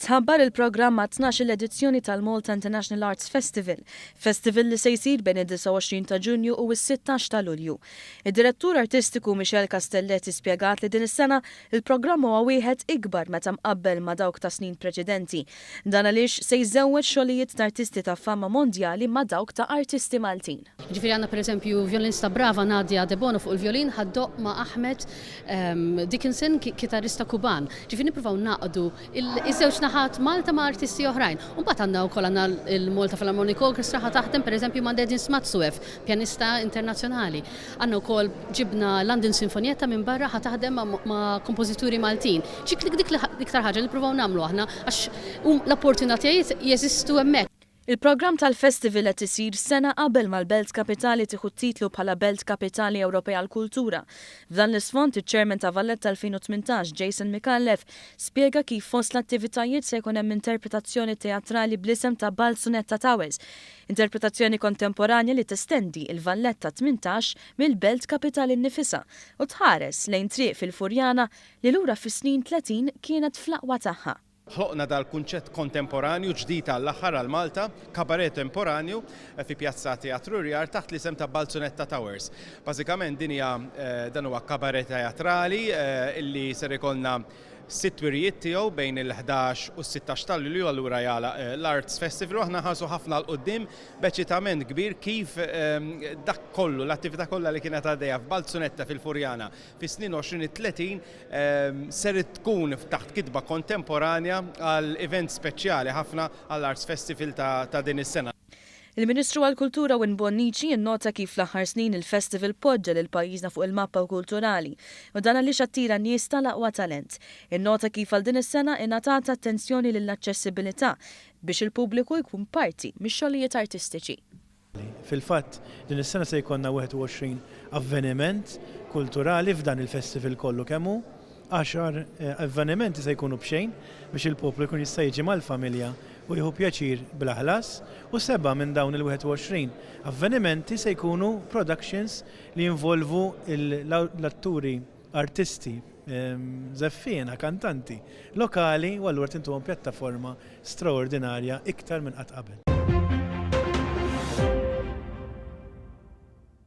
Tħabbar il-programm ma' 12 l-edizzjoni tal-Malta International Arts Festival, festival li se jsir bejn id-29 ta' Ġunju u s-16 ta' Lulju. Id-direttur artistiku Michel Castelletti spjegat li din is-sena il-programm huwa wieħed ikbar meta mqabbel ma' dawk ta' snin preċedenti. Dan għaliex se jżewweġ xogħlijiet ta' artisti ta' fama mondjali ma' dawk ta' artisti Maltin. Ġifieri għandna pereżempju violinista brava Nadia De Bono fuq il-violin ħaddoq ma' Ahmed Dickinson, kitarrista Kuban. Ġifieri nippruvaw naqdu iż-żewġ naħat Malta ma' artisti oħrajn. Mbagħad għandna wkoll għandna il-Malta Philharmonic Orchestra ħa taħdem pereżempju ma' Dedin Smatsuev, pjanista internazzjonali. Għandna wkoll ġibna London Sinfonietta minn barra ħa taħdem ma' kompożituri Maltin. Dik l-iktar ħaġa li nippruvaw nagħmlu aħna għax l-opportunitajiet jeżistu hemmhekk. Il-programm tal-festival qed isir sena qabel mal-Belt Kapitali tieħu titlu bħala Belt Kapitali Ewropea għall-Kultura. F'dan l-isfond iċ-Chairman ta' Valletta 2018, Jason Micallef, spjega kif fost l-attivitajiet se jkun hemm interpretazzjoni teatrali bl-isem ta' Balzunetta Towers, interpretazzjoni kontemporanja li testendi il-Valletta 18 mill-Belt Kapitali nnifisha u tħares lejn triq fil-Furjana li lura fis-snin 30 kienet fl-aqwa tagħha. Ħloqna dal-kunċett kontemporanju ġdid għall-aħħar għal Malta, kabaret temporanju fi Pjazza Teatru Rjar taħt l-isem ta' Balzunetta Towers. Bażikament dan huwa kabaret teatrali illi ser ikollna 6 wirijiet tiegħu bejn il-11 u s-16 ta' Lulju allura jala l-Arts Festival u aħna ħarsu ħafna l qudiem b'eċitament kbir kif dak kollu l-attività kollha li kienet għaddejja f'Balzunetta fil-Furjana fis-snin 20-30 ser tkun taħt kitba kontemporanja għal event speċjali ħafna għall-Arts Festival ta' din is-sena. Il-Ministru għall-Kultura Win Bonnici innota kif fl-aħħar snin il-festival poġġa lil pajjiżna fuq il-mappa kulturali u dan għaliex attira nies tal-aqwa talent. Innota kif għal din is-sena ingħatat attenzjoni lill-aċċessibilità biex il-pubbliku jkun parti mix-xogħlijiet artistiċi. Fil-fatt din is-sena se jkollna 21 avveniment kulturali f'dan il-festival kollu kemm hu. 10 avvenimenti se jkunu b'xejn biex il-poplu jkun jista' jiġi mal-familja u jieħu pjaċir bl-aħlas u 7 minn dawn il-21 avvenimenti se jkunu productions li jinvolvu l-atturi, artisti, żeffiena, kantanti lokali u allura tintuhom pjattaforma straordinarja iktar minn qatt qabel.